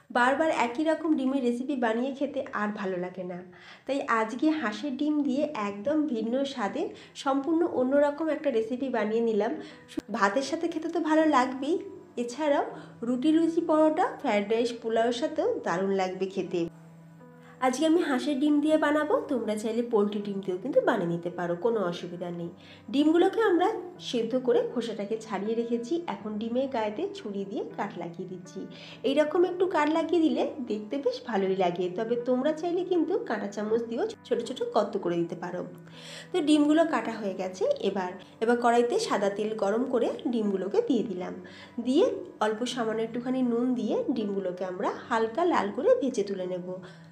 বারবার একই রকম ডিমের রেসিপি বানিয়ে খেতে আর ভালো লাগে না। তাই আজকে হাঁসের ডিম দিয়ে একদম ভিন্ন স্বাদে সম্পূর্ণ অন্যরকম একটা রেসিপি বানিয়ে নিলাম। ভাতের সাথে খেতে তো ভালো লাগবেই, এছাড়াও রুটি, লুচি, পরোটা, ফ্রায়েড রাইস, পোলাওয়ের সাথেও দারুণ লাগবে খেতে। আজকে আমি হাঁসের ডিম দিয়ে বানাবো, তোমরা চাইলে পোলট্রি ডিম দিয়েও কিন্তু বানিয়ে নিতে পারো, কোনো অসুবিধা নেই। ডিমগুলোকে আমরা সেদ্ধ করে খোসাটাকে ছাড়িয়ে রেখেছি। এখন ডিমের গায়েতে ছুরি দিয়ে কাট লাগিয়ে দিচ্ছি। এইরকম একটু কাট লাগিয়ে দিলে দেখতে বেশ ভালোই লাগে, তবে তোমরা চাইলে কিন্তু কাঁটা চামচ দিয়েও ছোটো ছোটো গর্ত করে দিতে পারো। তো ডিমগুলো কাটা হয়ে গেছে। এবার কড়াইতে সাদা তেল গরম করে ডিমগুলোকে দিয়ে দিলাম। দিয়ে অল্প সামান্য একটুখানি নুন দিয়ে ডিমগুলোকে আমরা হালকা লাল করে ভেজে তুলে নেব।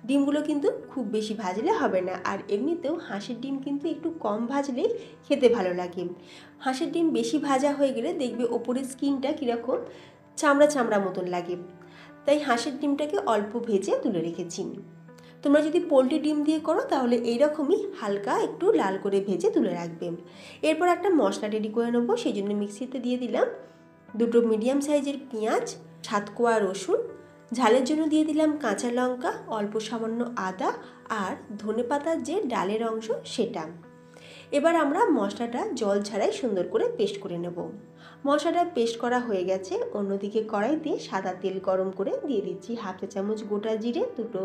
ডিমগুলো কিন্তু খুব বেশি ভাজলে হবে না, আর এমনিতেও হাঁসের ডিম কিন্তু একটু কম ভাজলেই খেতে ভালো লাগে। হাঁসের ডিম বেশি ভাজা হয়ে গেলে দেখবে ওপরের স্কিনটা কীরকম চামড়া চামড়া মতন লাগে, তাই হাঁসের ডিমটাকে অল্প ভেজে তুলে রেখেছি। তোমরা যদি পোলট্রি ডিম দিয়ে করো তাহলে এইরকমই হালকা একটু লাল করে ভেজে তুলে রাখবে। এরপর একটা মশলা রেডি করে নেবো, সেই জন্য মিক্সিতে দিয়ে দিলাম দুটো মিডিয়াম সাইজের পেঁয়াজ, 7 কোয়া রসুন, ঝালের জন্য দিয়ে দিলাম কাঁচা লঙ্কা, অল্প সামান্য আদা আর ধনেপাতার যে ডালের অংশ সেটা। এবার আমরা মশলাটা জল ছাড়াই সুন্দর করে পেস্ট করে নেব। মশলাটা পেস্ট করা হয়ে গেছে। অন্যদিকে কড়াইতে সাদা তেল গরম করে দিয়ে দিচ্ছি হাফ চা চামচ গোটা জিরে, দুটো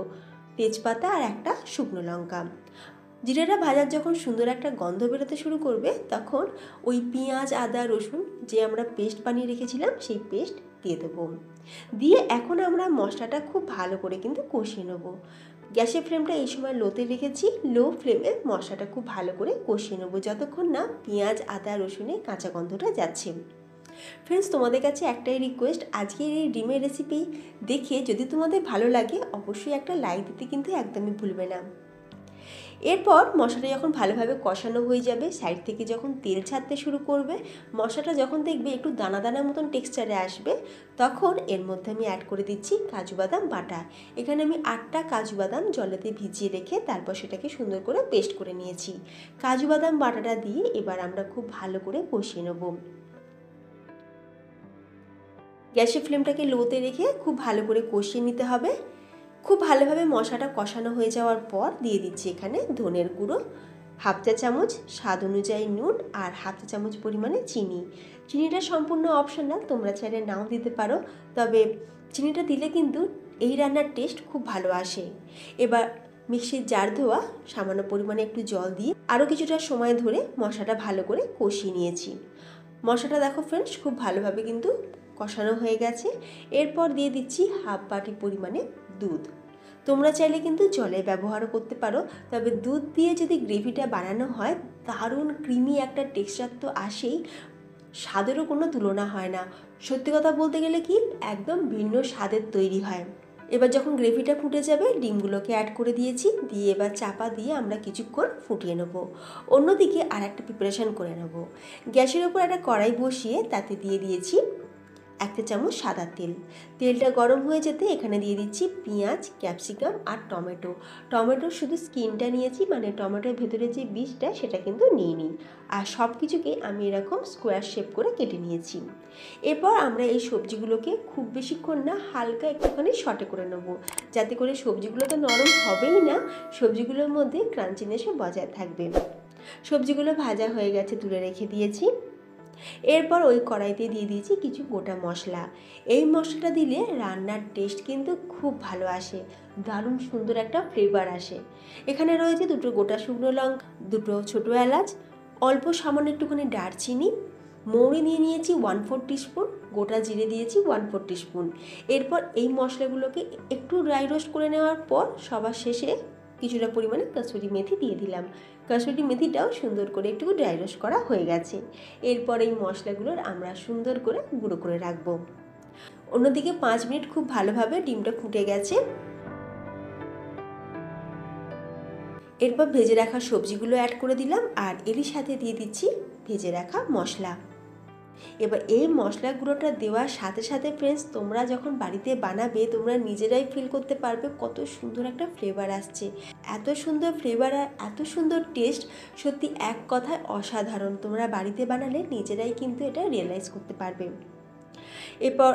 তেজপাতা আর একটা শুকনো লঙ্কা। জিরেটা ভাজার যখন সুন্দর একটা গন্ধ বেরোতে শুরু করবে তখন ওই পেঁয়াজ, আদা, রসুন যে আমরা পেস্ট বানিয়ে রেখেছিলাম সেই পেস্ট দিয়ে দেবো। দিয়ে এখন আমরা মশলাটা খুব ভালো করে কিন্তু কষিয়ে নেব। গ্যাসের ফ্লেমটা এই সময় লোতে রেখেছি। লো ফ্লেমে মশলাটা খুব ভালো করে কষিয়ে নেব যতক্ষণ না পেঁয়াজ, আদা, রসুনের কাঁচা গন্ধটা যাচ্ছে। ফ্রেন্ডস, তোমাদের কাছে একটাই রিকোয়েস্ট, আজকের এই ডিমের রেসিপি দেখে যদি তোমাদের ভালো লাগে অবশ্যই একটা লাইক দিতে কিন্তু একদমই ভুলবে না। এরপর মশলাটা যখন ভালোভাবে কষানো হয়ে যাবে, সাইড থেকে যখন তেল ছাড়তে শুরু করবে, মশলাটা যখন দেখবে একটু দানা দানা মতন টেক্সচারে আসবে, তখন এর মধ্যে আমি অ্যাড করে দিচ্ছি কাজু বাদাম বাটা। এখানে আমি 8টা কাজু বাদাম জলেতে ভিজিয়ে রেখে তারপর সেটাকে সুন্দর করে পেস্ট করে নিয়েছি। কাজু বাদাম বাটাটা দিয়ে এবার আমরা খুব ভালো করে কষিয়ে নেব। গ্যাসের ফ্লেমটাকে লোতে রেখে খুব ভালো করে কষিয়ে নিতে হবে। খুব ভালোভাবে মশলাটা কষানো হয়ে যাওয়ার পর দিয়ে দিচ্ছি এখানে ধনের গুঁড়ো, হাফ চা চামচ, স্বাদ অনুযায়ী নুন আর হাফ চা চামচ পরিমাণে চিনি। চিনিটা সম্পূর্ণ অপশনাল, তোমরা চাইলে নাও দিতে পারো, তবে চিনিটা দিলে কিন্তু এই রান্নার টেস্ট খুব ভালো আসে। এবার মিক্সির জার ধোয়া সামান্য পরিমাণে একটু জল দিয়ে আরও কিছুটা সময় ধরে মশলাটা ভালো করে কষিয়ে নিয়েছি। মশলাটা দেখো ফ্রেন্ডস খুব ভালোভাবে কিন্তু কষানো হয়ে গেছে। এরপর দিয়ে দিচ্ছি হাফ বাটি পরিমাণে দুধ। তোমরা চাইলে কিন্তু জলের ব্যবহারও করতে পারো, তবে দুধ দিয়ে যদি গ্রেভিটা বানানো হয় দারুণ ক্রিমি একটা টেক্সচার তো আসেই, স্বাদেরও কোনো তুলনা হয় না। সত্যি কথা বলতে গেলে কি একদম ভিন্ন স্বাদের তৈরি হয়। এবার যখন গ্রেভিটা ফুটে যাবে ডিমগুলোকে অ্যাড করে দিয়েছি, দিয়ে এবার চাপা দিয়ে আমরা কিছুক্ষণ ফুটিয়ে নেব। অন্যদিকে আর একটা প্রিপারেশান করে নেব। গ্যাসের ওপর একটা কড়াই বসিয়ে তাতে দিয়ে দিয়েছি 1 চা চামচ সাদা তেল। তেলটা গরম হয়ে যেতে এখানে দিয়ে দিচ্ছি পেঁয়াজ, ক্যাপসিকাম আর টমেটো। টমেটোর শুধু স্কিনটা নিয়েছি, মানে টমেটোর ভেতরে যে বীজটা সেটা কিন্তু নিইনি। আর সব কিছুকে আমি এরকম স্কোয়ার শেপ করে কেটে নিয়েছি। এরপর আমরা এই সবজিগুলোকে খুব বেশিক্ষণ না হালকা একটুখানি সটে করে নেব, যাতে করে সবজিগুলো তো নরম হবেই না, সবজিগুলোর মধ্যে ক্রাঞ্চিনেসও বজায় থাকবে। সবজিগুলো ভাজা হয়ে গেছে, তুলে রেখে দিয়েছি। এরপর ওই কড়াইতে দিয়ে দিয়েছি কিছু গোটা মশলা। এই মশলাটা দিলে রান্নার টেস্ট কিন্তু খুব ভালো আসে, দারুণ সুন্দর একটা ফ্লেভার আসে। এখানে রয়েছে দুটো গোটা শুকনো লঙ্কা, দুটো ছোটো এলাচ, অল্প সামান্য একটুখানি দারচিনি, মৌরি নিয়ে নিয়েছি 1/4 টিস্পুন, গোটা জিরে দিয়েছি 1/4 টিস্পুন। এরপর এই মশলাগুলোকে একটু ড্রাই রোস্ট করে নেওয়ার পর সবার শেষে কিছুটা পরিমাণে কসুরি মেথি দিয়ে দিলাম। কসুরি মেথিটাও সুন্দর করে একটু ড্রাই রোস্ট করা হয়ে গেছে। এরপর এই মশলাগুলোর আমরা সুন্দর করে গুঁড়ো করে রাখবো। অন্যদিকে 5 মিনিট খুব ভালোভাবে ডিমটা ফুটে গেছে। এরপর ভেজে রাখা সবজিগুলো অ্যাড করে দিলাম আর এরই সাথে দিয়ে দিচ্ছি ভেজে রাখা মশলা। এবার এই মশলা গুঁড়োটা দেওয়ার সাথে সাথে ফ্রেন্ডস, তোমরা যখন বাড়িতে বানাবে তোমরা নিজেরাই ফিল করতে পারবে কত সুন্দর একটা ফ্লেভার আসছে। এত সুন্দর ফ্লেভার আর এত সুন্দর টেস্ট, সত্যি এক কথায় অসাধারণ। তোমরা বাড়িতে বানালে নিজেরাই কিন্তু এটা রিয়েলাইজ করতে পারবে। এরপর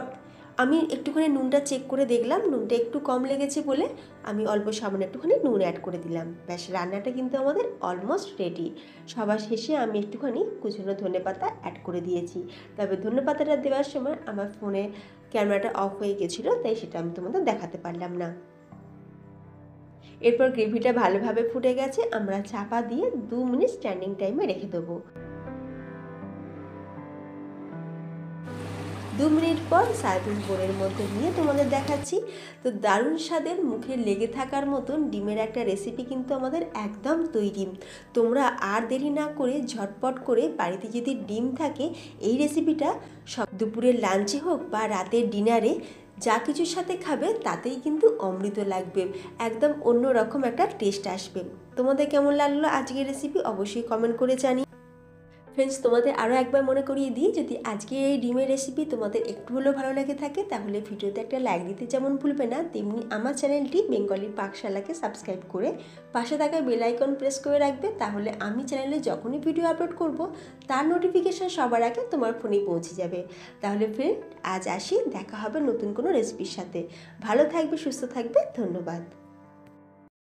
আমি একটুখানি নুনটা চেক করে দেখলাম, নুনটা একটু কম লেগেছে বলে আমি অল্প সামান্য একটুখানি নুন অ্যাড করে দিলাম। ব্যাস, রান্নাটা কিন্তু আমাদের অলমোস্ট রেডি। সবার শেষে আমি একটুখানি কুচনো ধনেপাতা অ্যাড করে দিয়েছি। তবে ধনেপাতাটা দেওয়ার সময় আমার ফোনে ক্যামেরাটা অফ হয়ে গেছিলো, তাই সেটা আমি তোমাদের দেখাতে পারলাম না। এরপর গ্রেভিটা ভালোভাবে ফুটে গেছে, আমরা চাপা দিয়ে 2 মিনিট স্ট্যান্ডিং টাইমে রেখে দেবো। 2 মিনিট পর সার্ভিং বোলের মধ্যে নিয়ে তোমাদের দেখাচ্ছি। তো দারুণ স্বাদের, মুখে লেগে থাকার মতন ডিমের একটা রেসিপি কিন্তু আমাদের একদম তৈরি। তোমরা আর দেরি না করে ঝটপট করে বাড়িতে যদি ডিম থাকে, এই রেসিপিটা সব দুপুরের লাঞ্চে হোক বা রাতের ডিনারে যা কিছুর সাথে খাবে তাতেই কিন্তু অমৃত লাগবে, একদম অন্য রকম একটা টেস্ট আসবে। তোমাদের কেমন লাগলো আজকের রেসিপি অবশ্যই কমেন্ট করে জানিও। ফ্রেন্ডস, তোমাদের আরও একবার মনে করিয়ে দিই, যদি আজকের এই ডিমের রেসিপি তোমাদের একটু হলেও ভালো লেগে থাকে তাহলে ভিডিওতে একটা লাইক দিতে যেমন ভুলবে না, তেমনি আমার চ্যানেলটি বেঙ্গলি পাকশালাকে সাবস্ক্রাইব করে পাশে থাকা বেল আইকন প্রেস করে রাখবে। তাহলে আমি চ্যানেলে যখনই ভিডিও আপলোড করব তার নোটিফিকেশান সবার আগে তোমার ফোনেই পৌঁছে যাবে। তাহলে ফ্রেন্ড, আজ আসি, দেখা হবে নতুন কোনো রেসিপির সাথে। ভালো থাকবে, সুস্থ থাকবে, ধন্যবাদ।